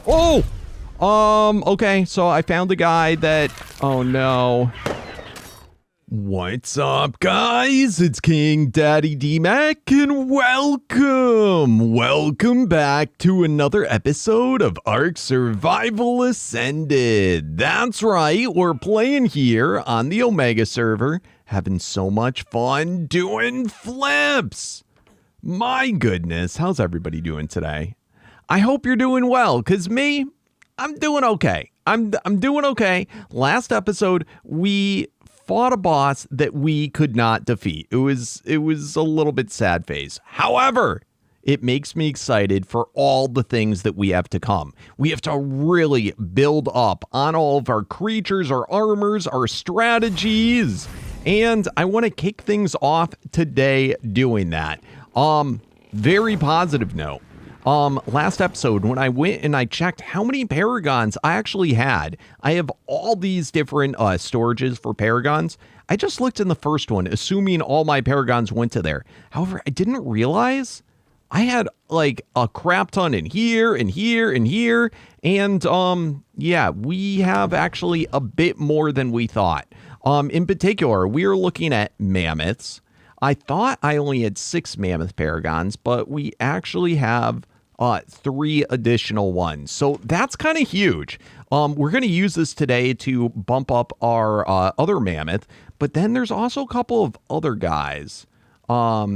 Oh! Okay, so I found the guy that... Oh, no. What's up, guys? It's KingDaddyDmac, and welcome! Welcome back to another episode of Ark Survival Ascended. That's right, we're playing here on the Omega server, having so much fun doing flips. My goodness, how's everybody doing today? I hope you're doing well, because me, I'm doing okay. I'm doing okay. Last episode, we fought a boss that we could not defeat. It was a little bit sad face. However, it makes me excited for all the things that we have to come. We have to really build up on all of our creatures, our armors, our strategies. And I want to kick things off today doing that. Very positive note. Last episode, when I went and I checked how many paragons I actually had, I have all these different storages for paragons. I just looked in the first one, assuming all my paragons went to there. However, I didn't realize I had like a crap ton in here and here and here. And, yeah, we have actually a bit more than we thought. In particular, we are looking at mammoths. I thought I only had 6 mammoth paragons, but we actually have 3 additional ones. So that's kind of huge. We're going to use this today to bump up our other mammoth, but then there's also a couple of other guys. Let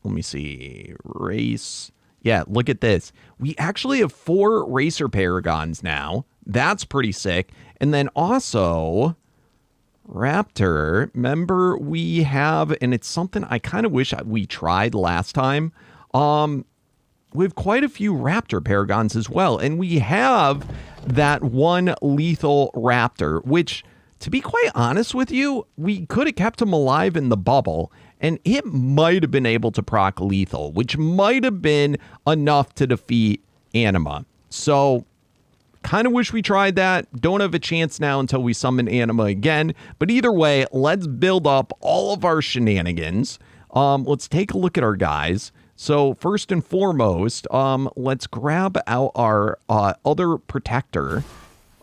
me see. Race. Yeah, look at this. We actually have 4 racer paragons now. That's pretty sick. And then also Raptor. Remember, we have, and it's something I kind of wish we tried last time. We have quite a few Raptor paragons as well. And we have that one lethal Raptor, which, to be quite honest with you, we could have kept him alive in the bubble, and it might have been able to proc lethal, which might have been enough to defeat Anima. So, kind of wish we tried that. Don't have a chance now until we summon Anima again. But either way, let's build up all of our shenanigans. Let's take a look at our guys. So first and foremost, let's grab out our other protector,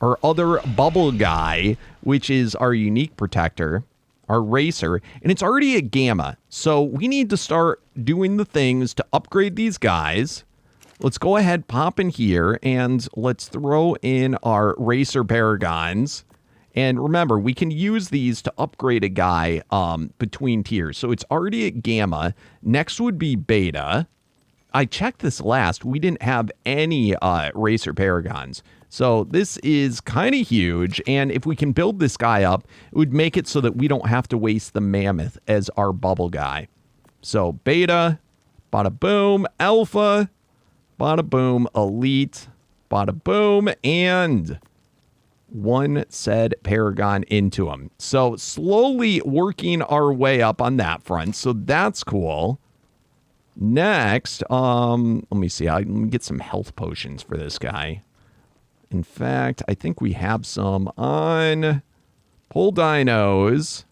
our other bubble guy, which is our unique protector, our racer, and it's already a gamma. So we need to start doing the things to upgrade these guys. Let's go ahead, pop in here, and let's throw in our racer paragons. And remember, we can use these to upgrade a guy between tiers. So it's already at gamma. Next would be beta. I checked this last. We didn't have any racer paragons. So this is kind of huge. And if we can build this guy up, it would make it so that we don't have to waste the mammoth as our bubble guy. So beta, bada boom, alpha, bada boom, elite, bada boom, and one said paragon into them. So slowly working our way up on that front. So that's cool. Next, let me see. Let me get some health potions for this guy. In fact, I think we have some on Pull Dinos,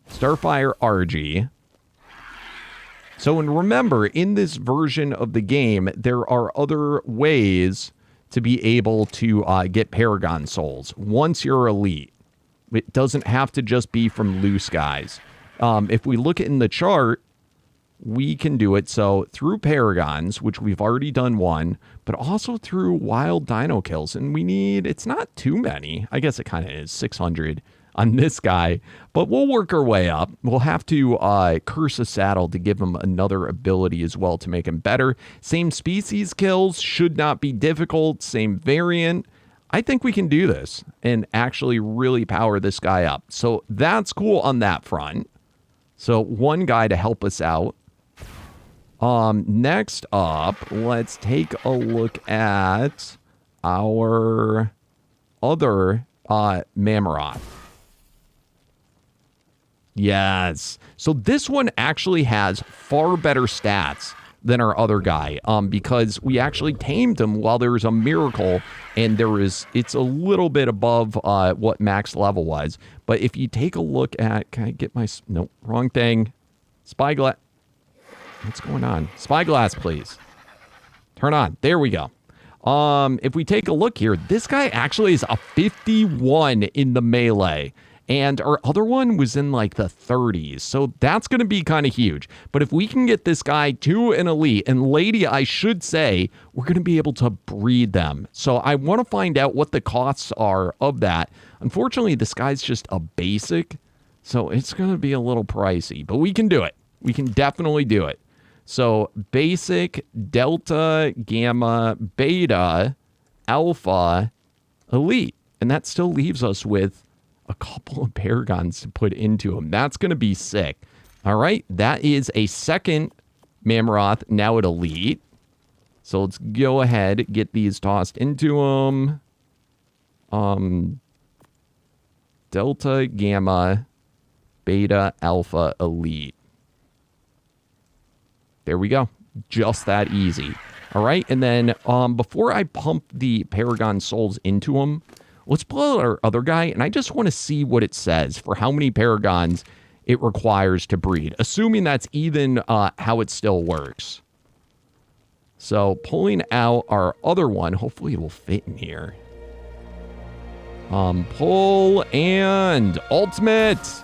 Starfire RG. So, and remember, in this version of the game, there are other ways to be able to get Paragon Souls once you're elite. It doesn't have to just be from loose guys. If we look in the chart, we can do it. So through Paragons, which we've already done one, but also through wild dino kills. And we need, it's not too many. I guess it kind of is 600 on this guy, but we'll work our way up. We'll have to curse a saddle to give him another ability as well to make him better. Same species kills, should not be difficult. Same variant. I think we can do this and actually really power this guy up. So that's cool on that front. So one guy to help us out. Next up, let's take a look at our other Mammoth. Yes. So this one actually has far better stats than our other guy, because we actually tamed him while there was a miracle, and it's a little bit above what max level was. But if you take a look at, can I get my, nope, wrong thing. Spyglass. What's going on? Spyglass, please. Turn on. There we go. If we take a look here, this guy actually is a 51 in the melee. And our other one was in like the 30s. So that's going to be kind of huge. But if we can get this guy to an elite, and lady, I should say, we're going to be able to breed them. So I want to find out what the costs are of that. Unfortunately, this guy's just a basic. So it's going to be a little pricey. But we can do it. We can definitely do it. So basic, delta, gamma, beta, alpha, elite. And that still leaves us with a couple of paragons to put into him. That's going to be sick. All right, that is a second Mammoth now at elite. So let's go ahead, get these tossed into him. Delta, gamma, beta, alpha, elite. There we go. Just that easy. All right, and then before I pump the paragon souls into him, let's pull out our other guy, and I just want to see what it says for how many paragons it requires to breed, assuming that's even how it still works. So pulling out our other one, hopefully it will fit in here. Pull and ultimate.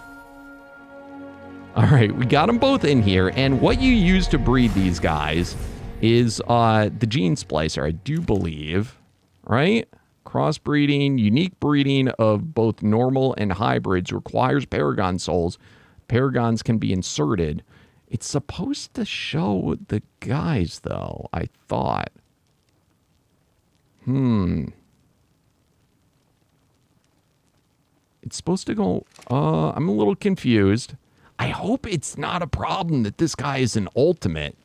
All right, we got them both in here, and what you use to breed these guys is the gene splicer, I do believe, right? Crossbreeding, unique breeding of both normal and hybrids requires paragon souls. Paragons can be inserted. It's supposed to show the guys, though, I thought. It's supposed to go... I'm a little confused. I hope it's not a problem that this guy is an ultimate.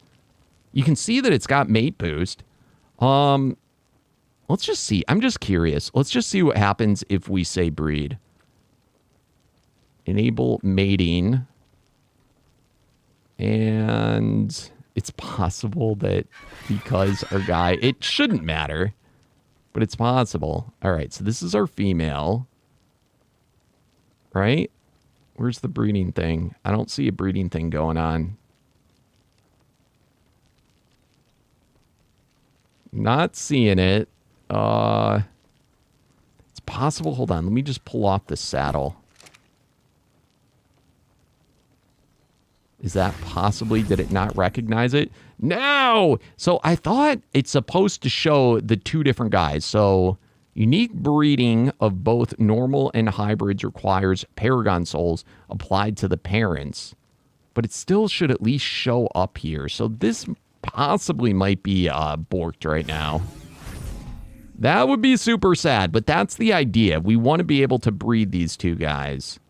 You can see that it's got mate boost. Let's just see. I'm just curious. Let's just see what happens if we say breed. Enable mating. And it's possible that because our guy... It shouldn't matter, but it's possible. All right, so this is our female. Right? Where's the breeding thing? I don't see a breeding thing going on. Not seeing it. It's possible. Hold on. Let me just pull off the saddle. Is that possibly, did it not recognize it? No! So I thought it's supposed to show the two different guys. So unique breeding of both normal and hybrids requires paragon souls applied to the parents. But it still should at least show up here. So this possibly might be borked right now. That would be super sad, but that's the idea. We want to be able to breed these two guys.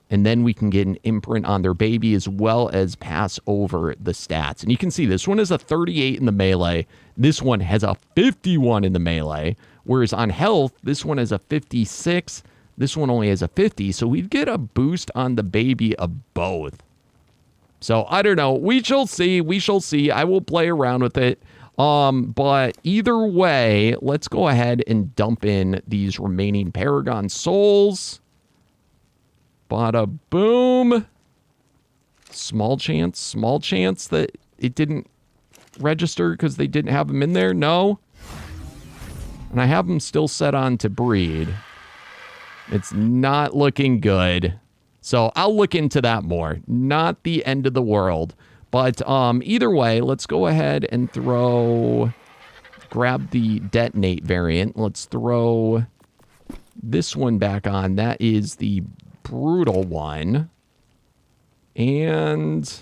And then we can get an imprint on their baby as well as pass over the stats. And you can see this one is a 38 in the melee. This one has a 51 in the melee. Whereas on health, this one has a 56. This one only has a 50. So we'd get a boost on the baby of both. So I don't know. We shall see. We shall see. I will play around with it. But either way, let's go ahead and dump in these remaining paragon souls. Bada boom. Small chance that it didn't register because they didn't have them in there. No. And I have them still set on to breed. It's not looking good. So I'll look into that more. Not the end of the world. But either way, let's go ahead and grab the detonate variant. Let's throw this one back on. That is the brutal one. And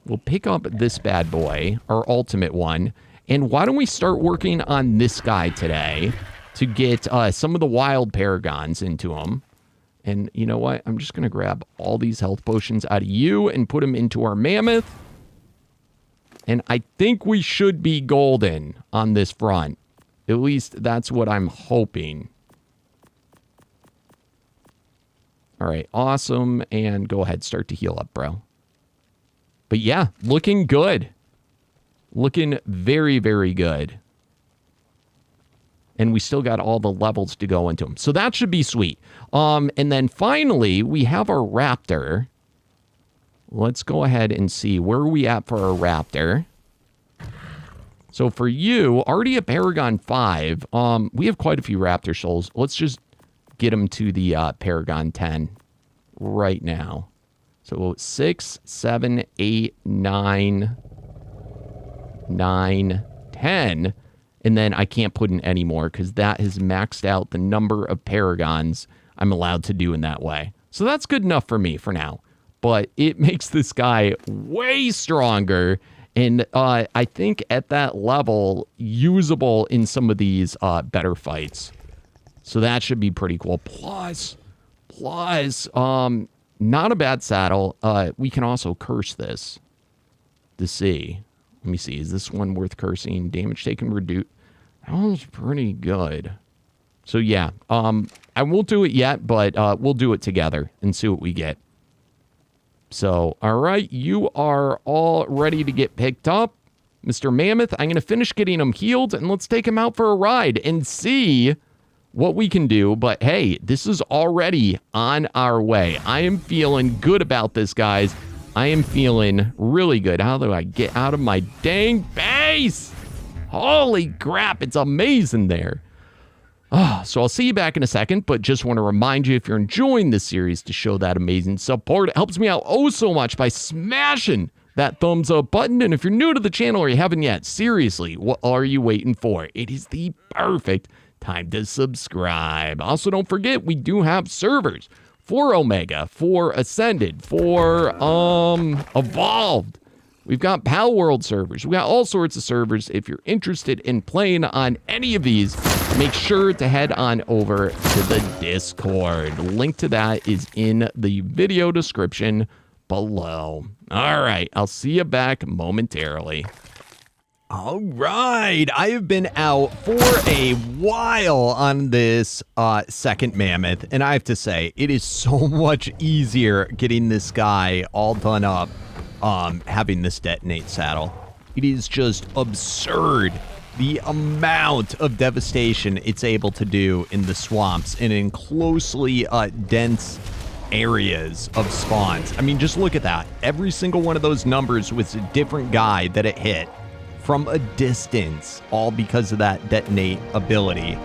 we'll pick up this bad boy, our ultimate one. And why don't we start working on this guy today to get some of the wild paragons into him. And you know what? I'm just going to grab all these health potions out of you and put them into our mammoth. And I think we should be golden on this front. At least that's what I'm hoping. All right, awesome. And go ahead, start to heal up, bro. But yeah, looking good. Looking very, very good. And we still got all the levels to go into them. So that should be sweet. And then finally, we have our Raptor. Let's go ahead and see where are we at for our Raptor. So for you, already a Paragon 5. We have quite a few Raptor souls. Let's just get them to the Paragon 10 right now. So 6, 7, 8, 9, 10. And then I can't put in any more because that has maxed out the number of Paragons I'm allowed to do in that way. So that's good enough for me for now. But it makes this guy way stronger. And I think at that level, usable in some of these better fights. So that should be pretty cool. Plus, not a bad saddle. We can also curse this to see. Let me see. Is this one worth cursing? Damage taken reduced. That one's pretty good. So yeah, I won't do it yet, but we'll do it together and see what we get. So, all right, you are all ready to get picked up. Mr. Mammoth, I'm going to finish getting him healed, and let's take him out for a ride and see what we can do. But hey, this is already on our way. I am feeling good about this, guys. I am feeling really good. How do I get out of my dang base? Holy crap, it's amazing there. So I'll see you back in a second, but just want to remind you, if you're enjoying this series, to show that amazing support. It helps me out oh so much by smashing that thumbs up button. And if you're new to the channel or you haven't yet, seriously, what are you waiting for? It is the perfect time to subscribe. Also, don't forget, we do have servers for Omega, for Ascended, for Evolved. We've got Pal World servers. We got all sorts of servers. If you're interested in playing on any of these, make sure to head on over to the Discord. Link to that is in the video description below. All right, I'll see you back momentarily. All right, I have been out for a while on this second Mammoth, and I have to say, it is so much easier getting this guy all done up. Having this detonate saddle. It is just absurd the amount of devastation it's able to do in the swamps and in closely dense areas of spawns. I mean, just look at that. Every single one of those numbers was a different guy that it hit from a distance, all because of that detonate ability.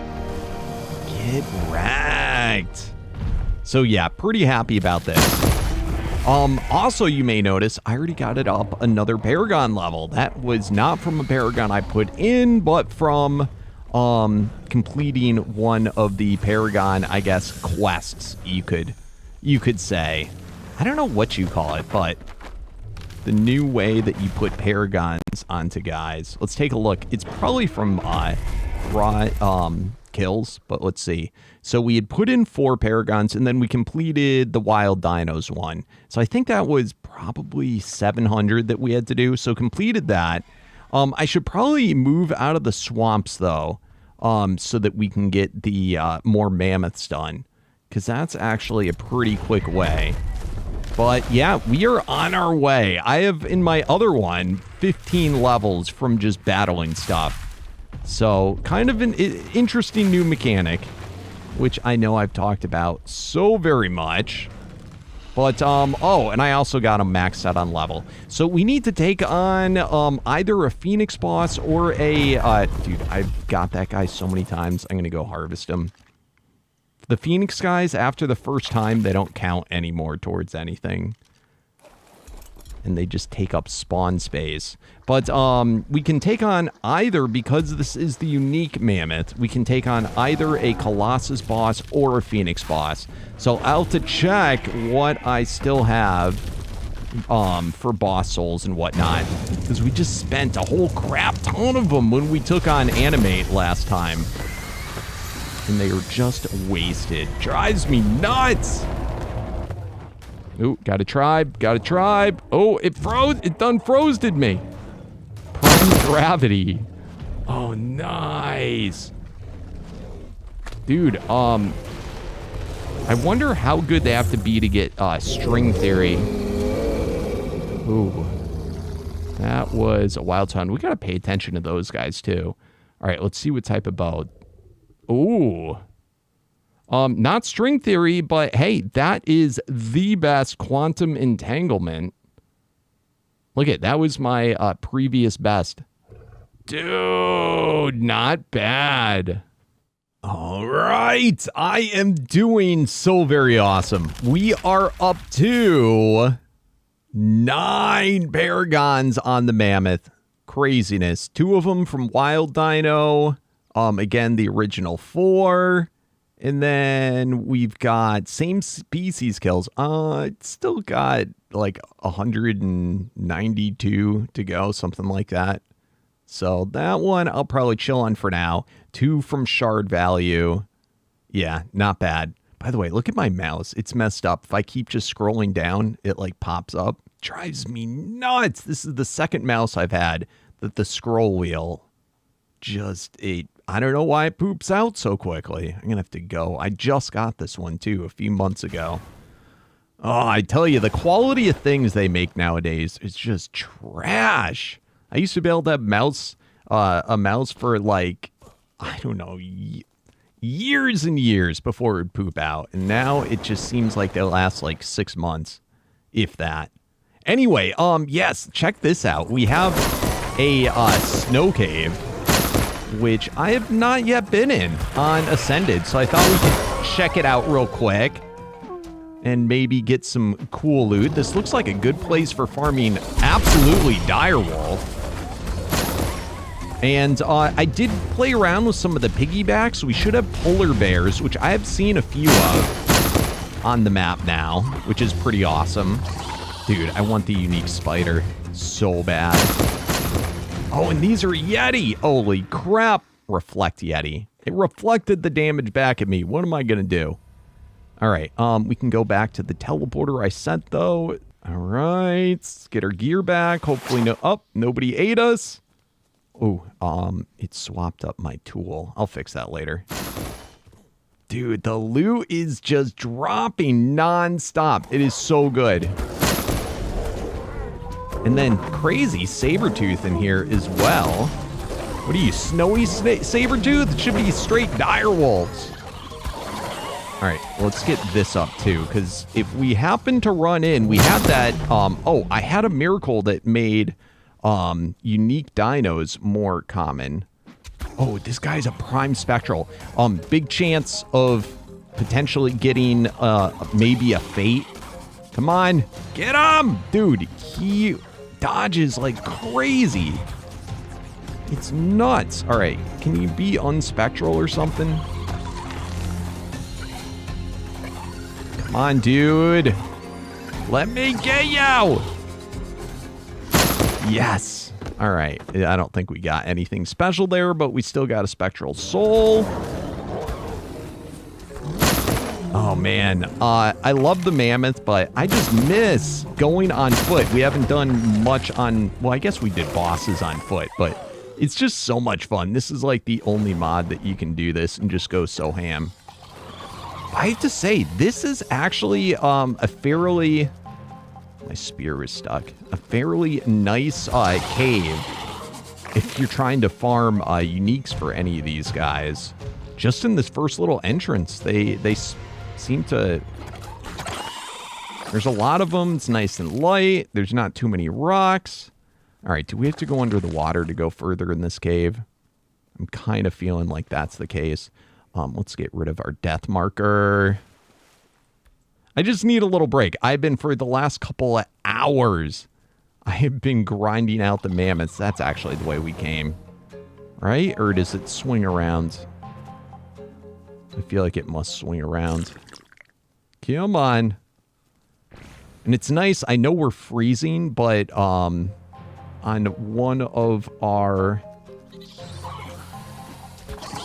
Get wrecked. So yeah, pretty happy about this. Also, you may notice I already got it up another Paragon level. That was not from a Paragon I put in, but from completing one of the Paragon, I guess, quests, you could say. I don't know what you call it, but the new way that you put Paragons onto guys. Let's take a look. It's probably from kills, but let's see. So we had put in 4 Paragons, and then we completed the Wild Dinos one. So I think that was probably 700 that we had to do. So completed that. I should probably move out of the swamps, though, so that we can get the more mammoths done, because that's actually a pretty quick way. But yeah, we are on our way. I have, in my other one, 15 levels from just battling stuff. So kind of an interesting new mechanic, which I know I've talked about so very much. But, oh, and I also got him maxed out on level. So we need to take on either a Phoenix boss or a, dude, I've got that guy so many times. I'm going to go harvest him. The Phoenix guys, after the first time, they don't count anymore towards anything. And they just take up spawn space. But we can take on either, because this is the unique Mammoth, we can take on either a Colossus boss or a Phoenix boss. So I'll have to check what I still have for boss souls and whatnot, because we just spent a whole crap ton of them when we took on Animate last time. And they were just wasted. Drives me nuts! Ooh, got a tribe, got a tribe. Oh, it froze, it done frosted me. Prime gravity. Oh, nice. Dude, I wonder how good they have to be to get string theory. Ooh. That was a wild ton. We gotta pay attention to those guys too. All right, let's see what type of bow. Ooh. Not string theory, but hey, that is the best quantum entanglement. Look at that was my previous best. Dude, not bad. All right. I am doing so very awesome. We are up to 9 paragons on the Mammoth. Craziness. 2 of them from Wild Dino. Again, the original 4. And then we've got same species kills. It's still got like 192 to go, something like that. So that one I'll probably chill on for now. 2 from Shard Value. Yeah, not bad. By the way, look at my mouse. It's messed up. If I keep just scrolling down, it like pops up. Drives me nuts. This is the second mouse I've had that the scroll wheel just I don't know why it poops out so quickly. I'm gonna have to go. I just got this one too a few months ago. Oh, I tell you, the quality of things they make nowadays is just trash. I used to be able to have a mouse for like, I don't know, years and years before it would poop out. And now it just seems like they last like 6 months, if that. Anyway, yes, check this out. We have a snow cave, which I have not yet been in on Ascended. So I thought we could check it out real quick and maybe get some cool loot. This looks like a good place for farming absolutely direwolf. And I did play around with some of the piggybacks. We should have polar bears, which I have seen a few of on the map now, which is pretty awesome. Dude, I want the unique spider so bad. Oh, and these are Yeti. Holy crap. Reflect Yeti. It reflected the damage back at me. What am I going to do? All right. We can go back to the teleporter I sent, though. All right. Let's get our gear back. Hopefully nobody ate us. Oh, it swapped up my tool. I'll fix that later. Dude, the loot is just dropping non-stop. It is so good. And then crazy Sabertooth in here as well. What are you, snowy Sabertooth? It should be straight direwolves. All right, let's get this up too, because if we happen to run in, we had that, oh, I had a miracle that made unique dinos more common. Oh, this guy's a prime spectral. Big chance of potentially getting maybe a fate. Come on, get him! Dude, he dodges like crazy. It's nuts. All right, can you be unspectral or something? Come on, dude. Let me get you! Yes. All right. I don't think we got anything special there, but we still got a spectral soul. Oh, man. I love the mammoth, but I just miss going on foot. We haven't done much on... Well, I guess we did bosses on foot, but it's just so much fun. This is like the only mod that you can do this and just go so ham. I have to say, this is actually a fairly... My spear was stuck. A fairly nice cave if you're trying to farm uniques for any of these guys. Just in this first little entrance, they seem to... There's a lot of them. It's nice and light. There's not too many rocks. All right, do we have to go under the water to go further in this cave? I'm kind of feeling like that's the case. Let's get rid of our death marker. I just need a little break. I've been, for the last couple of hours, I have been grinding out the mammoths. That's actually the way we came. Right? Or does it swing around? I feel like it must swing around. Come on. And it's nice. I know we're freezing, but on one of our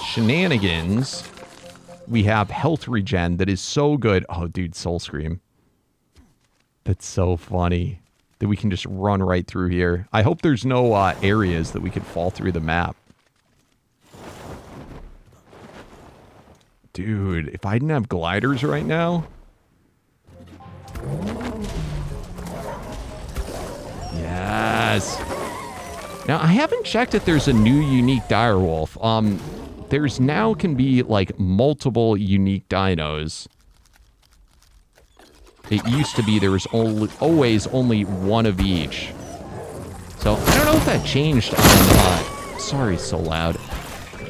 shenanigans... We have health regen that is so good. Oh, dude, Soul Scream. That's so funny that we can just run right through here. I hope there's no areas that we could fall through the map. Dude, if I didn't have gliders right now... Yes. Now, I haven't checked if there's a new unique direwolf. There's now can be, like, multiple unique dinos. It used to be there was always only one of each. So, I don't know if that changed on sorry, it's so loud.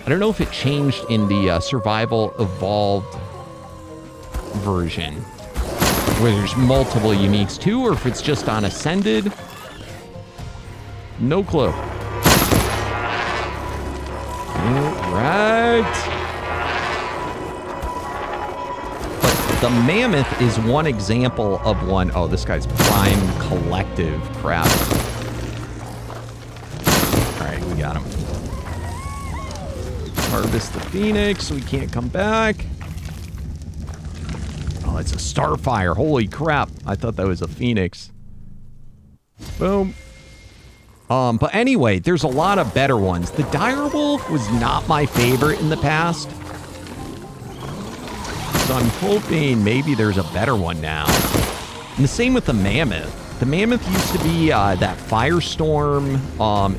I don't know if it changed in the Survival Evolved version, where there's multiple uniques too, or if it's just on Ascended. No clue. Right. But the Mammoth is one example of one. Oh, this guy's Prime Collective crap. All right, we got him. Harvest the Phoenix so he can't come back. Oh, it's a Starfire. Holy crap. I thought that was a Phoenix. Boom. But anyway, there's a lot of better ones. The Direwolf was not my favorite in the past. So I'm hoping maybe there's a better one now. And the same with the Mammoth. The Mammoth used to be that Firestorm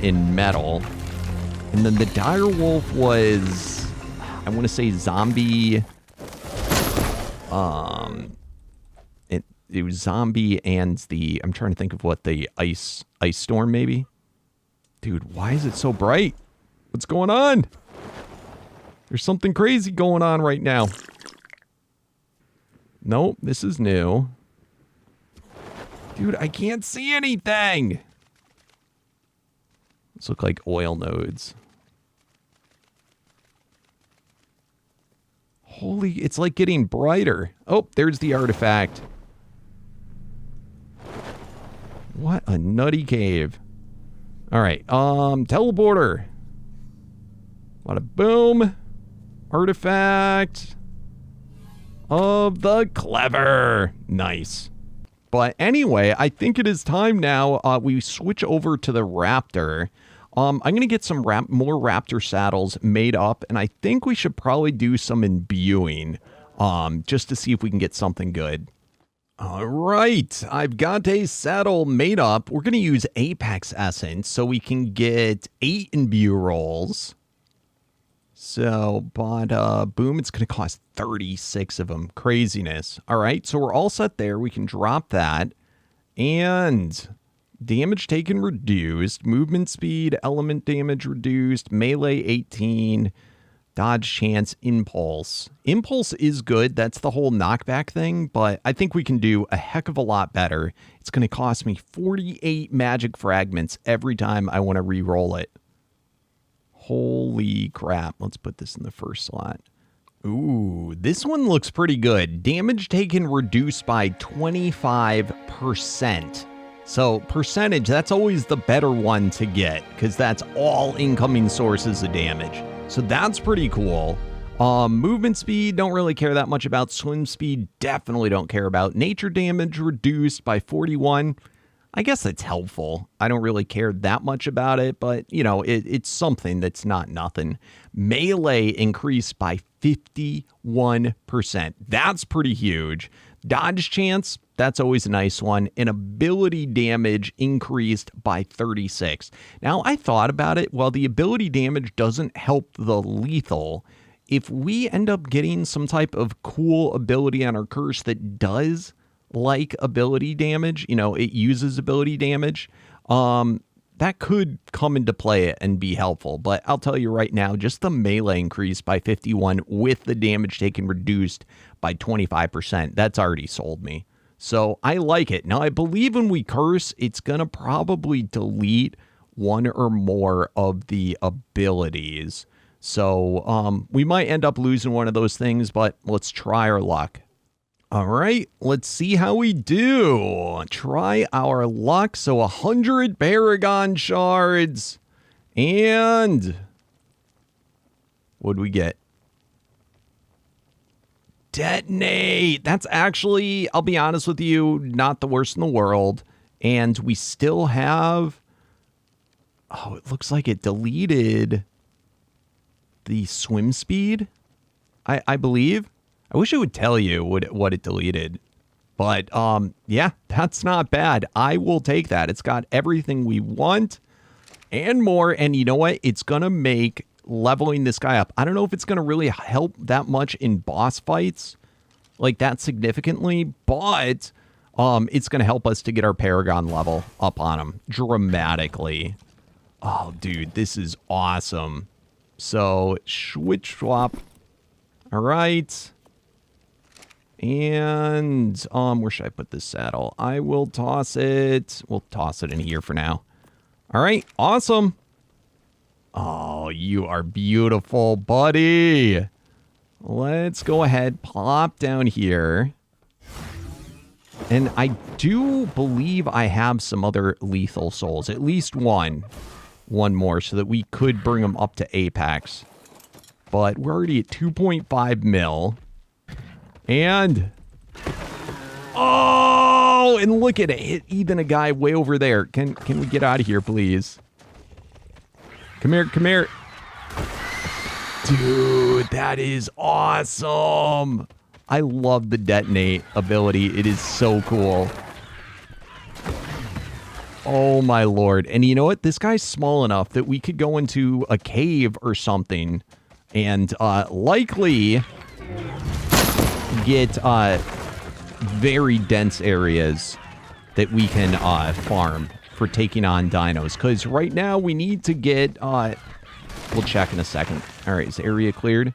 in metal. And then the Direwolf was, I want to say zombie. It was zombie and the, I'm trying to think of what the ice storm maybe. Dude, why is it so bright? What's going on? There's something crazy going on right now. Nope, this is new. Dude, I can't see anything. These look like oil nodes. Holy, it's like getting brighter. Oh, there's the artifact. What a nutty cave. All right, teleporter. Bada boom. Artifact of the clever. Nice. But anyway, I think it is time now we switch over to the Raptor. I'm going to get some more Raptor saddles made up, and I think we should probably do some imbuing just to see if we can get something good. All right, I've got a saddle made up. We're going to use Apex Essence so we can get 8 imbue rolls. So, but boom, it's going to cost 36 of them. Craziness. All right, so we're all set there. We can drop that. And damage taken reduced, movement speed, element damage reduced, melee 18, dodge chance, impulse. Impulse is good. That's the whole knockback thing, but I think we can do a heck of a lot better. It's going to cost me 48 magic fragments every time I want to re-roll it. Holy crap. Let's put this in the first slot. Ooh, this one looks pretty good. Damage taken reduced by 25%. So percentage, that's always the better one to get because that's all incoming sources of damage. So that's pretty cool. Movement speed, don't really care that much about. Swim speed, definitely don't care about. Nature damage reduced by 41. I guess that's helpful. I don't really care that much about it, but, you know, it's something that's not nothing. Melee increased by 51%. That's pretty huge. Dodge chance, that's always a nice one. And ability damage increased by 36. Now, I thought about it. While the ability damage doesn't help the lethal, if we end up getting some type of cool ability on our curse that does like ability damage, you know, it uses ability damage, that could come into play and be helpful. But I'll tell you right now, just the melee increase by 51 with the damage taken reduced by 25%, that's already sold me. So I like it. Now, I believe when we curse, it's going to probably delete one or more of the abilities. So we might end up losing one of those things, but let's try our luck. All right, let's see how we do. Try our luck. So 100 Paragon shards. And what'd we get? Detonate. That's actually, I'll be honest with you, not the worst in the world. And we still have, oh, it looks like it deleted the swim speed, I believe. I wish it would tell you what it deleted. But, yeah, that's not bad. I will take that. It's got everything we want and more. And you know what? It's going to make leveling this guy up. I don't know if it's going to really help that much in boss fights, like that significantly, but it's going to help us to get our Paragon level up on him dramatically. Oh, dude, this is awesome. So, switch swap. All right. And, where should I put this saddle? I will toss it. We'll toss it in here for now. All right, awesome. Oh, you are beautiful, buddy. Let's go ahead, plop down here. And I do believe I have some other lethal souls. At least one. One more, so that we could bring them up to Apex. But we're already at 2.5 mil. And... oh, and look at it. Hit even a guy way over there. Can we get out of here, please? Come here, come here. Dude, that is awesome. I love the detonate ability. It is so cool. Oh, my lord. And you know what? This guy's small enough that we could go into a cave or something and likely get very dense areas that we can farm for taking on dinos. Because right now we need to get... we'll check in a second. All right, is area cleared?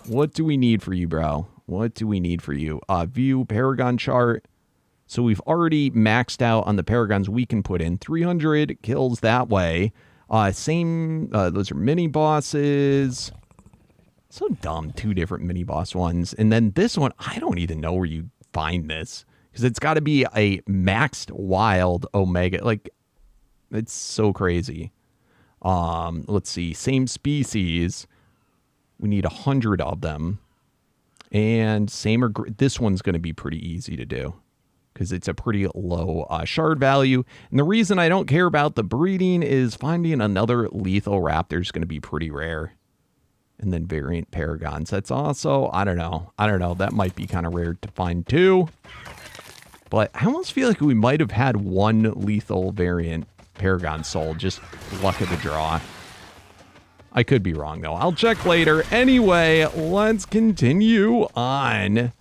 What do we need for you, bro? What do we need for you? View Paragon chart. So we've already maxed out on the Paragons we can put in. 300 kills that way. Those are mini bosses. So dumb, 2 different mini boss ones. And then this one, I don't even know where you find this. Because it's got to be a maxed wild Omega. Like, it's so crazy. Let's see, same species. We need 100 of them. And same, this one's going to be pretty easy to do. Because it's a pretty low shard value. And the reason I don't care about the breeding is finding another lethal raptor is going to be pretty rare. And then variant paragons. That's also, I don't know. That might be kind of rare to find too. But I almost feel like we might have had one lethal variant paragon sold. Just luck of the draw. I could be wrong though. I'll check later. Anyway, let's continue on.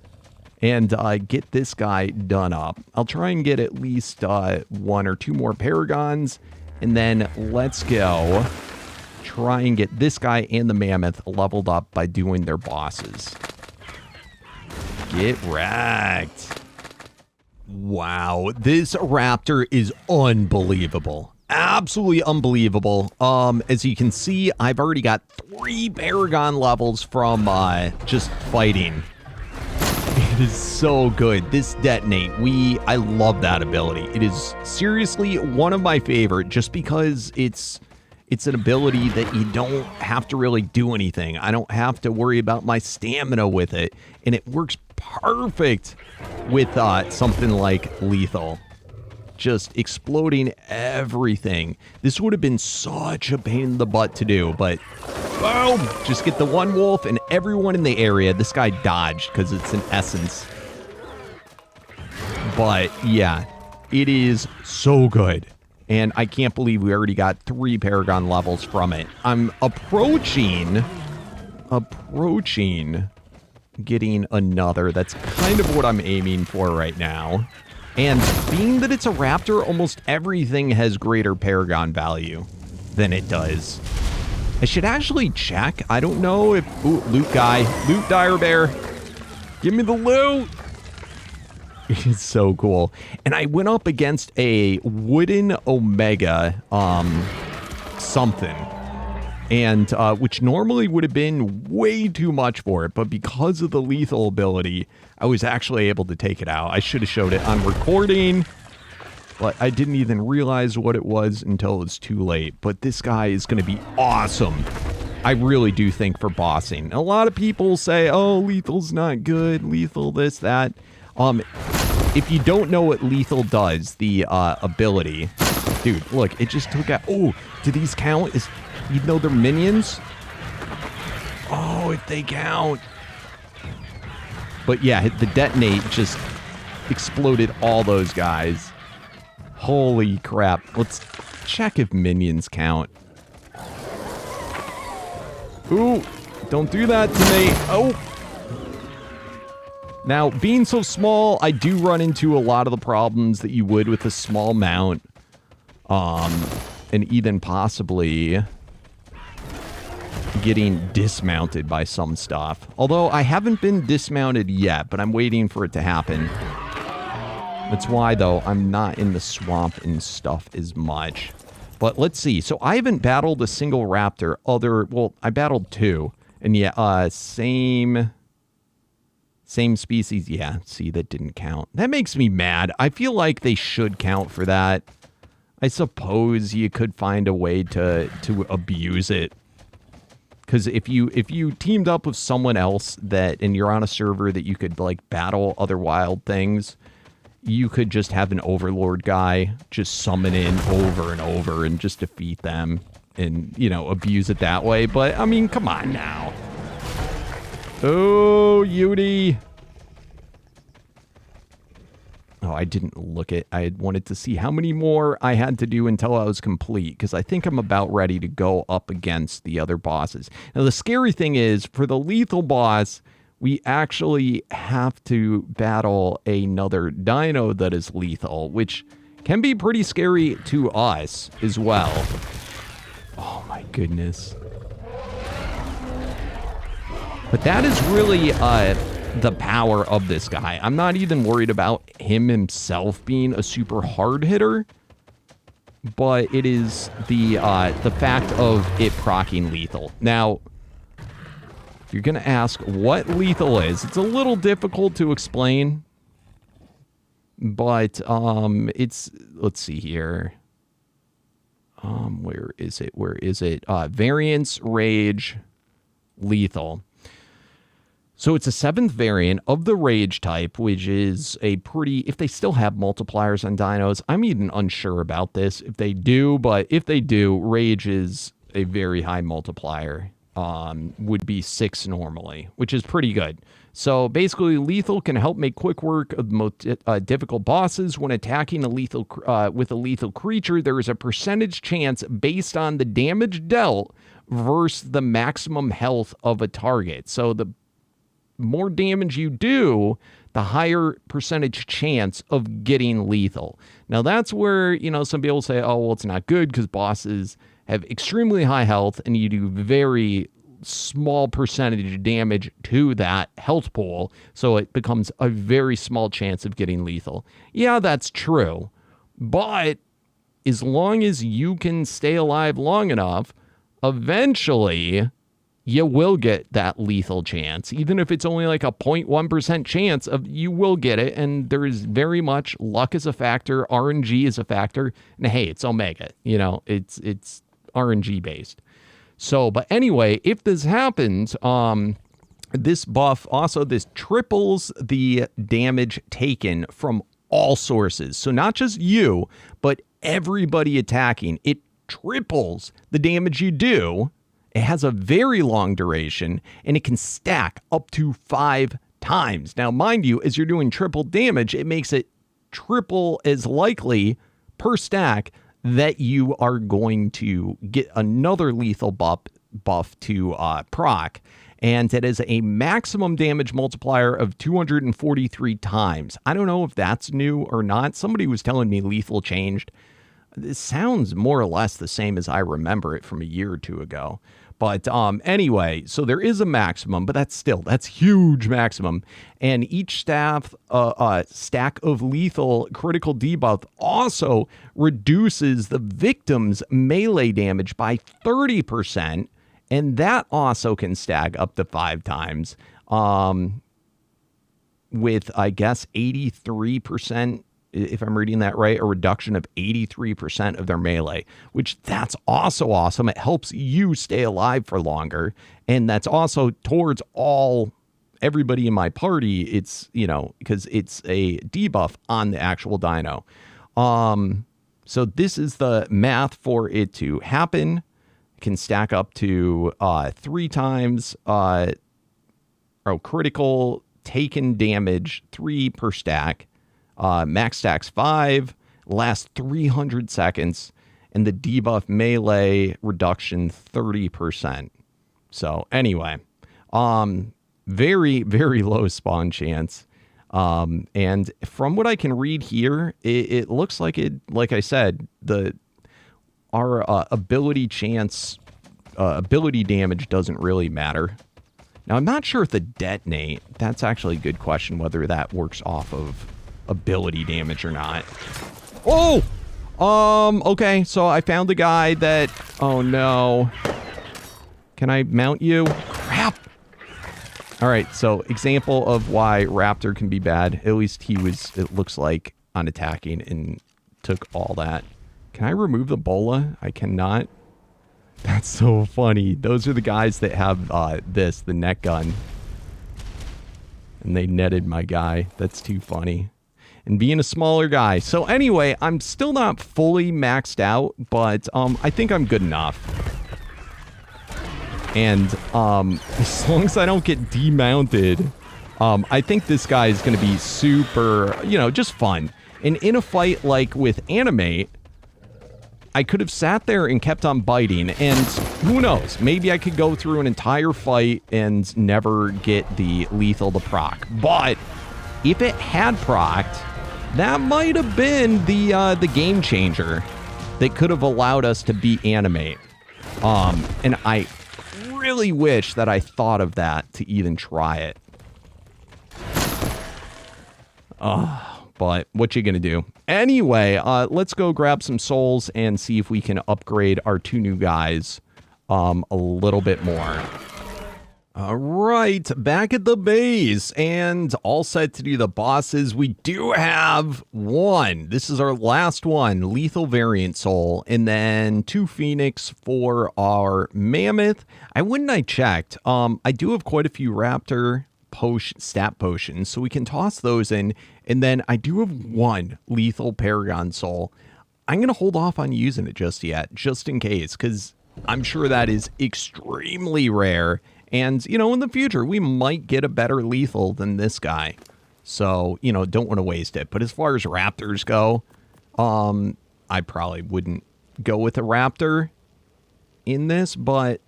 And get this guy done up. I'll try and get at least 1 or 2 more paragons. And then let's go try and get this guy and the mammoth leveled up by doing their bosses. Get wrecked. Wow, this raptor is unbelievable. Absolutely unbelievable. As you can see, I've already got 3 paragon levels from just fighting. It is so good. This detonate, I love that ability. It is seriously one of my favorite just because it's an ability that you don't have to really do anything. I don't have to worry about my stamina with it. And it works perfect with something like lethal. Just exploding everything. This would have been such a pain in the butt to do, but boom! Just get the one wolf and everyone in the area. This guy dodged because it's an essence. But yeah, it is so good. And I can't believe we already got 3 paragon levels from it. I'm approaching getting another. That's kind of what I'm aiming for right now. And being that it's a raptor, almost everything has greater paragon value than it does. I should actually check. I don't know if... ooh, loot guy. Loot dire bear. Give me the loot. It's so cool. And I went up against a wooden Omega something. And which normally would have been way too much for it. But because of the lethal ability, I was actually able to take it out. I should have showed it on recording. But I didn't even realize what it was until it was too late. But this guy is going to be awesome. I really do think for bossing. A lot of people say, oh, lethal's not good. Lethal this, that. If you don't know what lethal does, the ability... dude, look, it just took out... oh, do these count as... even though they're minions? Oh, if they count. But yeah, the detonate just exploded all those guys. Holy crap. Let's check if minions count. Ooh, don't do that to me. Oh. Now, being so small, I do run into a lot of the problems that you would with a small mount. and even possibly getting dismounted by some stuff. Although I haven't been dismounted yet, but I'm waiting for it to happen. That's why, though, I'm not in the swamp and stuff as much. But let's see. So I haven't battled a single raptor well, I battled 2. And yeah, same species. Yeah, see, that didn't count. That makes me mad. I feel like they should count for that. I suppose you could find a way to abuse it. Because if you teamed up with someone else and you're on a server that you could, like, battle other wild things, you could just have an overlord guy just summon in over and over and just defeat them and, you know, abuse it that way. But, I mean, come on now. Oh, Yudi. Oh, I didn't look at... I wanted to see how many more I had to do until I was complete, because I think I'm about ready to go up against the other bosses. Now, the scary thing is, for the lethal boss, we actually have to battle another dino that is lethal, which can be pretty scary to us as well. Oh, my goodness. But that is really the power of this guy. I'm not even worried about him himself being a super hard hitter, but it is the fact of it proccing lethal. Now, you're going to ask what lethal is. It's a little difficult to explain, but it's, let's see here. Where is it? Variance, rage, lethal. So it's a 7th variant of the rage type, which is a pretty, if they still have multipliers on dinos, I'm even unsure about this if they do, but if they do, rage is a very high multiplier. Would be 6 normally, which is pretty good. So basically, lethal can help make quick work of the most difficult bosses. When attacking with a lethal creature, there is a percentage chance based on the damage dealt versus the maximum health of a target. So the more damage you do, the higher percentage chance of getting lethal. Now, that's where, you know, some people say, oh, well, it's not good because bosses have extremely high health and you do very small percentage damage to that health pool, so it becomes a very small chance of getting lethal. Yeah, that's true, but as long as you can stay alive long enough, eventually you will get that lethal chance. Even if it's only like a 0.1% chance of, you will get it, and there is very much luck is a factor, RNG is a factor, and hey, it's Omega, you know, it's RNG based. So, but anyway, if this happens, this buff also, this triples the damage taken from all sources. So not just you, but everybody attacking. It triples the damage you do. It has a very long duration, and it can stack up to 5 times. Now, mind you, as you're doing triple damage, it makes it triple as likely per stack that you are going to get another lethal buff to proc, and it is a maximum damage multiplier of 243 times. I don't know if that's new or not. Somebody was telling me lethal changed. This sounds more or less the same as I remember it from a year or 2 ago. But anyway, so there is a maximum, but that's huge maximum. And each stack of lethal critical debuff also reduces the victim's melee damage by 30%. And that also can stack up to 5 times with, I guess, 83%. If I'm reading that right, a reduction of 83% of their melee, which that's also awesome. It helps you stay alive for longer. And that's also towards everybody in my party. It's, you know, because it's a debuff on the actual dino. So this is the math for it to happen. It can stack up to 3 times critical taken damage, 3 per stack. Max stacks 5, lasts 300 seconds, and the debuff melee reduction 30%. So anyway, very, very low spawn chance. And from what I can read here, it looks like it, like I said, our ability damage doesn't really matter. Now, I'm not sure if the detonate, that's actually a good question, whether that works off of ability damage or not. Oh! Okay, so I found the guy that... Oh, no. Can I mount you? Crap! Alright, so example of why Raptor can be bad. At least he was, it looks like, unattacking and took all that. Can I remove the bola? I cannot. That's so funny. Those are the guys that have the net gun. And they netted my guy. That's too funny. And being a smaller guy. So anyway, I'm still not fully maxed out, but I think I'm good enough. And as long as I don't get demounted, I think this guy is going to be super, you know, just fun. And in a fight like with Animate, I could have sat there and kept on biting, and who knows, maybe I could go through an entire fight and never get the lethal to proc. But if it had procced, that might have been the game changer that could have allowed us to beat Animate. And I really wish that I thought of that to even try it. But what you gonna do? Anyway, let's go grab some souls and see if we can upgrade our 2 new guys a little bit more. All right, back at the base and all set to do the bosses. We do have 1. This is our last one, lethal variant soul, and then 2 phoenix for our mammoth. I checked. I do have quite a few raptor stat potions, so we can toss those in. And then I do have 1 lethal paragon soul. I'm going to hold off on using it just yet, just in case, because I'm sure that is extremely rare. And, you know, in the future, we might get a better lethal than this guy. So, you know, don't want to waste it. But as far as raptors go, I probably wouldn't go with a raptor in this, but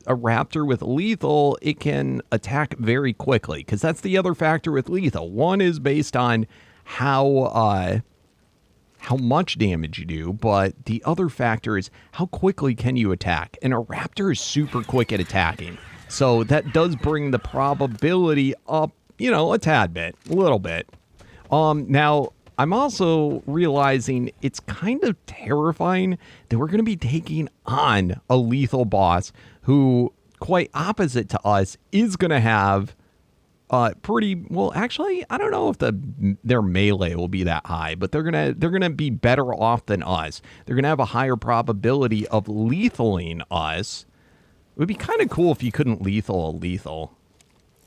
a raptor with lethal, it can attack very quickly, because that's the other factor with lethal. One is based on how much damage you do, but the other factor is how quickly can you attack. And a raptor is super quick at attacking, so that does bring the probability up, you know, a tad bit, a little bit. Now, I'm also realizing it's kind of terrifying that we're going to be taking on a lethal boss who, quite opposite to us, is going to have pretty, well, actually, I don't know if their melee will be that high, but they're gonna be better off than us. They're gonna have a higher probability of lethaling us. It would be kind of cool if you couldn't lethal a lethal,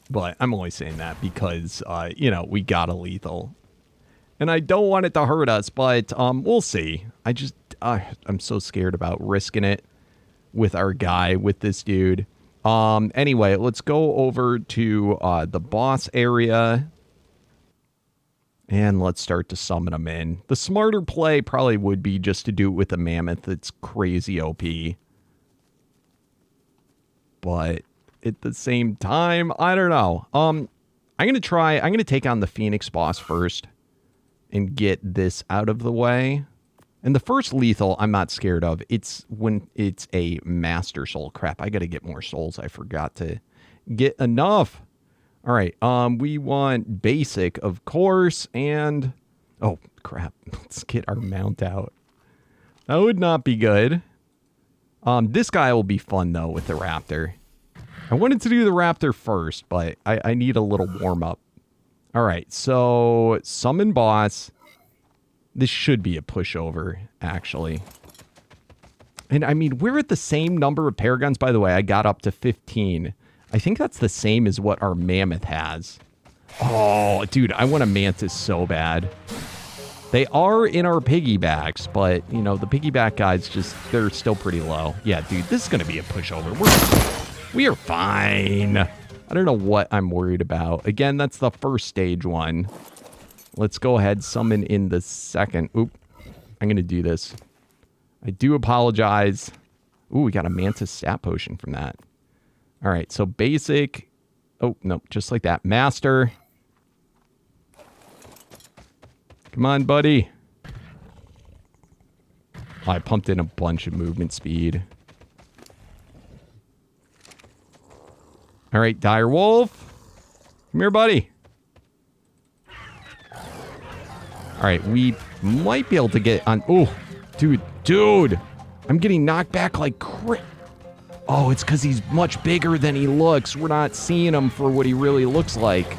but I'm only saying that because you know, we got a lethal. And I don't want it to hurt us, but we'll see. I'm so scared about risking it with our guy, with this dude. Anyway, let's go over to the boss area. And let's start to summon them in. The smarter play probably would be just to do it with a mammoth that's crazy OP. But at the same time, I don't know. I'm going to take on the Phoenix boss first and get this out of the way. And the first lethal, I'm not scared of. It's when it's a master soul. Crap, I got to get more souls. I forgot to get enough. All right, we want basic, of course, and... Oh, crap. Let's get our mount out. That would not be good. This guy will be fun, though, with the raptor. I wanted to do the raptor first, but I need a little warm-up. All right, so summon boss. This should be a pushover, actually. And, I mean, we're at the same number of paragons. By the way, I got up to 15. I think that's the same as what our mammoth has. Oh, dude, I want a mantis so bad. They are in our piggybacks, but, you know, the piggyback guys they're still pretty low. Yeah, dude, this is going to be a pushover. We are fine. I don't know what I'm worried about. Again, that's the first stage one. Let's go ahead, summon in the second. Oop, I'm going to do this. I do apologize. Ooh, we got a mantis stat potion from that. All right, so basic. Oh, no, just like that. Master. Come on, buddy. Oh, I pumped in a bunch of movement speed. All right, dire wolf. Come here, buddy. All right, we might be able to get on... Oh, dude. I'm getting knocked back like crazy. Oh, it's because he's much bigger than he looks. We're not seeing him for what he really looks like.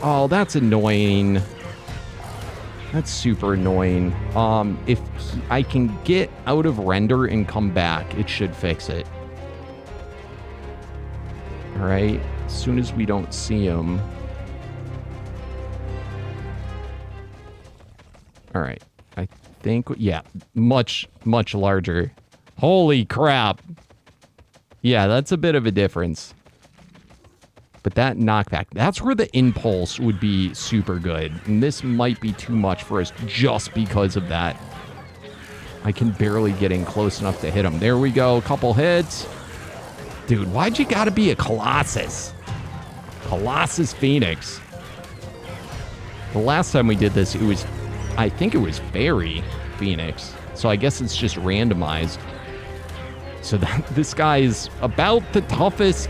Oh, that's annoying. That's super annoying. If I can get out of render and come back, it should fix it. All right, as soon as we don't see him. All right, I think, yeah, much larger. Holy crap. Yeah, that's a bit of a difference. But that knockback, that's where the impulse would be super good. And this might be too much for us just because of that. I can barely get in close enough to hit him. There we go, a couple hits. Dude, why'd you gotta be a Colossus? Colossus Phoenix. The last time we did this, it was, I think it was Fairy Phoenix. So I guess it's just randomized. So this guy is about the toughest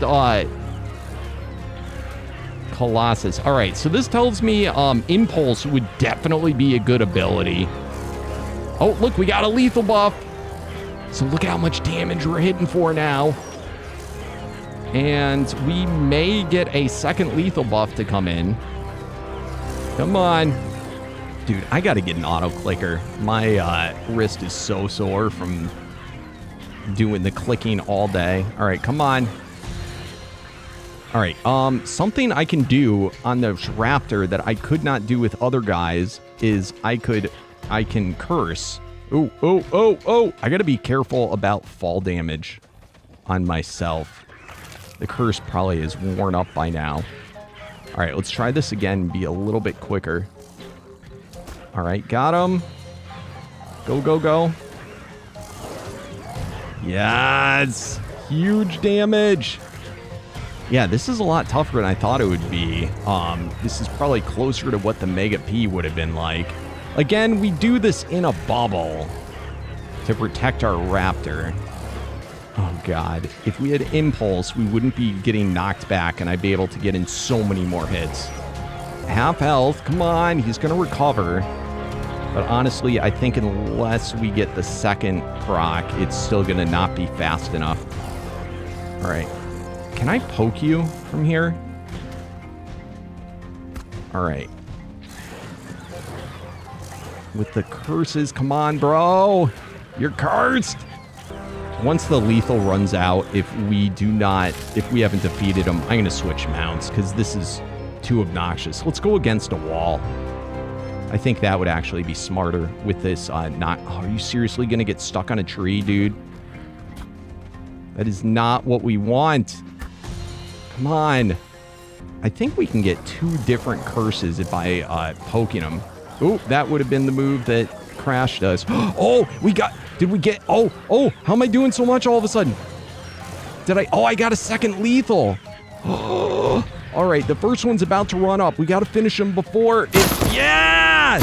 Colossus. All right, so this tells me Impulse would definitely be a good ability. Oh, look, we got a lethal buff. So look at how much damage we're hitting for now. And we may get a second lethal buff to come in. Come on. Dude, I got to get an auto clicker. My wrist is so sore from doing the clicking all day. All right, come on. All right, something I can do on the Raptor that I could not do with other guys is I can curse. Oh. I got to be careful about fall damage on myself. The curse probably is worn up by now. All right, let's try this again and be a little bit quicker. All right, got him. Go. Yes! Huge damage. Yeah, this is a lot tougher than I thought it would be. This is probably closer to what the Mega P would have been like. Again, we do this in a bubble to protect our Raptor. Oh, God. If we had Impulse, we wouldn't be getting knocked back, and I'd be able to get in so many more hits. Half health. Come on. He's going to recover. But honestly, I think unless we get the second proc, it's still going to not be fast enough. All right. Can I poke you from here? All right. With the curses. Come on, bro. You're cursed. Once the lethal runs out, if we haven't defeated him, I'm going to switch mounts because this is too obnoxious. Let's go against a wall. I think that would actually be smarter with this. Oh, are you seriously going to get stuck on a tree, dude? That is not what we want. Come on. I think we can get 2 different curses if I poking him. Oh, that would have been the move that crashed us. Oh, did we get, oh, how am I doing so much all of a sudden? I got a second lethal. All right, the first one's about to run up. We got to finish him before yes!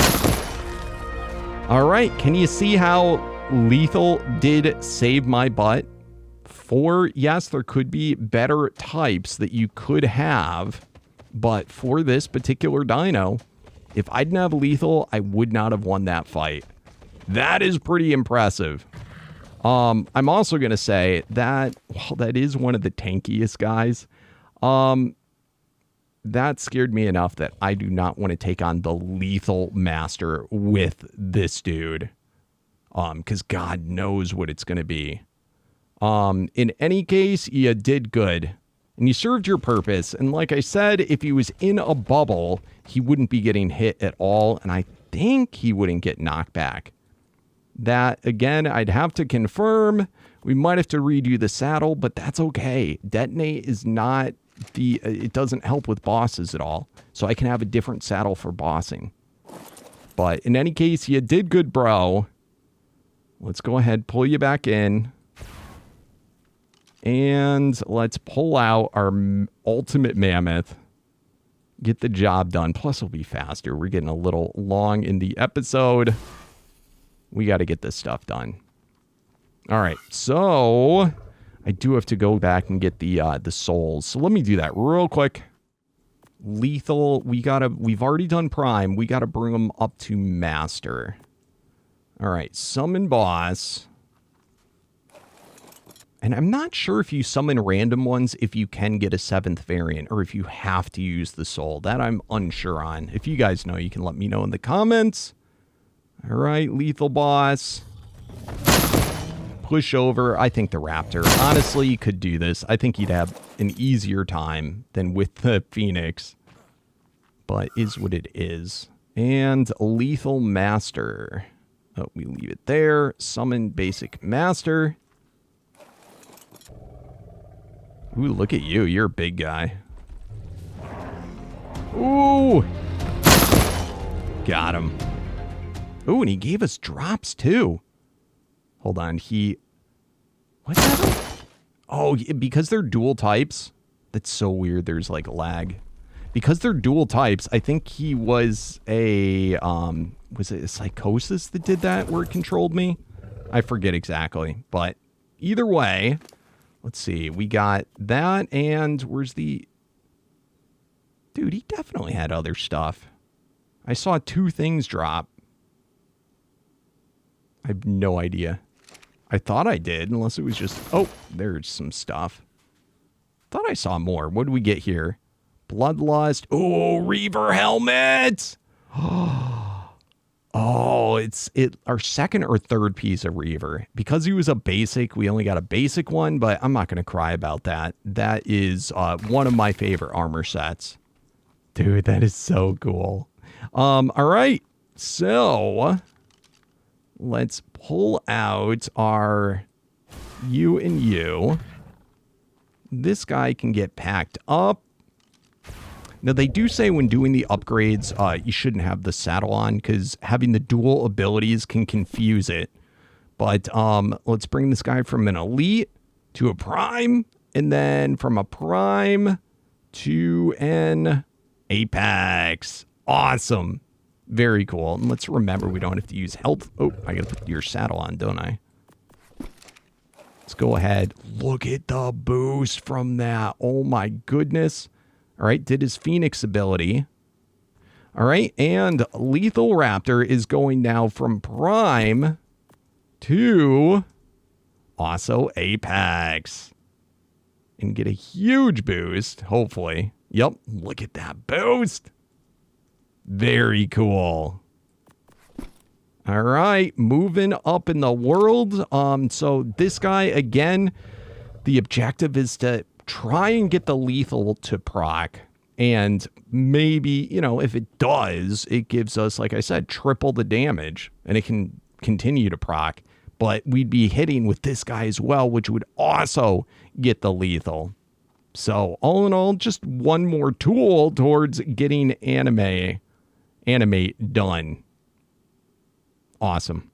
All right, can you see how lethal did save my butt? Yes, there could be better types that you could have, but for this particular dino, if I didn't have lethal, I would not have won that fight. That is pretty impressive. I'm also going to say that, while that is one of the tankiest guys, that scared me enough that I do not want to take on the lethal master with this dude. Because God knows what it's going to be. In any case, you did good. And you served your purpose. And like I said, if he was in a bubble, he wouldn't be getting hit at all. And I think he wouldn't get knocked back. That, again, I'd have to confirm. We might have to redo the saddle, but that's okay. Detonate is not it doesn't help with bosses at all. So I can have a different saddle for bossing. But in any case, you did good, bro. Let's go ahead, pull you back in. And let's pull out our ultimate mammoth. Get the job done. Plus, it'll be faster. We're getting a little long in the episode. We got to get this stuff done. All right, so I do have to go back and get the souls. So let me do that real quick. Lethal, we've already done Prime. We got to bring them up to Master. All right, summon boss. And I'm not sure if you summon random ones, if you can get a 7th variant, or if you have to use the soul. That I'm unsure on. If you guys know, you can let me know in the comments. All right, lethal boss. Push over. I think the Raptor. Honestly, you could do this. I think you'd have an easier time than with the Phoenix. But is what it is. And lethal master. Oh, we leave it there. Summon basic master. Ooh, look at you. You're a big guy. Ooh. Got him. Ooh, and he gave us drops, too. Hold on. What's that? Oh, because they're dual types. That's so weird. There's, like, lag. Because they're dual types, I think he was a, was it a psychosis that did that where it controlled me? I forget exactly. But either way... Let's see, we got that, and where's the... Dude, he definitely had other stuff. I saw 2 things drop. I have no idea. I thought I did, unless it was just... Oh, there's some stuff. Thought I saw more. What did we get here? Bloodlust. Oh, Reaver helmet! Oh, it's our 2nd or 3rd piece of Reaver. Because he was a basic, we only got a basic one, but I'm not going to cry about that. That is one of my favorite armor sets. Dude, that is so cool. All right, so let's pull out our you and you. This guy can get packed up. Now, they do say when doing the upgrades, you shouldn't have the saddle on because having the dual abilities can confuse it. But let's bring this guy from an elite to a prime, and then from a prime to an apex. Awesome. Very cool. And let's remember we don't have to use health. Oh, I got to put your saddle on, don't I? Let's go ahead. Look at the boost from that. Oh, my goodness. All right, did his Phoenix ability. All right, and Lethal Raptor is going now from Prime to also Apex. And get a huge boost, hopefully. Yep, look at that boost. Very cool. All right, moving up in the world. So this guy, again, the objective is to try and get the lethal to proc, and maybe, you know, if it does, it gives us, like I said, triple the damage, and it can continue to proc, but we'd be hitting with this guy as well, which would also get the lethal. So all in all, just one more tool towards getting animate done. Awesome.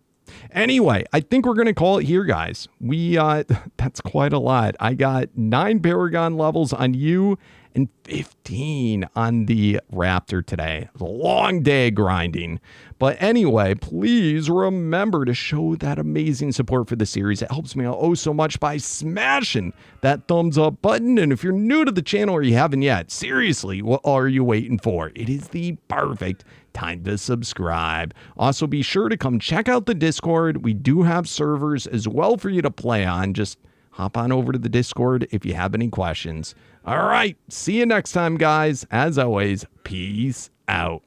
Anyway, I think we're going to call it here, guys. That's quite a lot. I got 9 Paragon levels on you and 15 on the Raptor today. It was a long day grinding. But anyway, please remember to show that amazing support for the series. It helps me out oh so much by smashing that thumbs up button. And if you're new to the channel or you haven't yet, seriously, what are you waiting for? It is the perfect time to subscribe. Also, be sure to come check out the Discord. We do have servers as well for you to play on. Just hop on over to the Discord if you have any questions. All right, see you next time, guys. As always, peace out.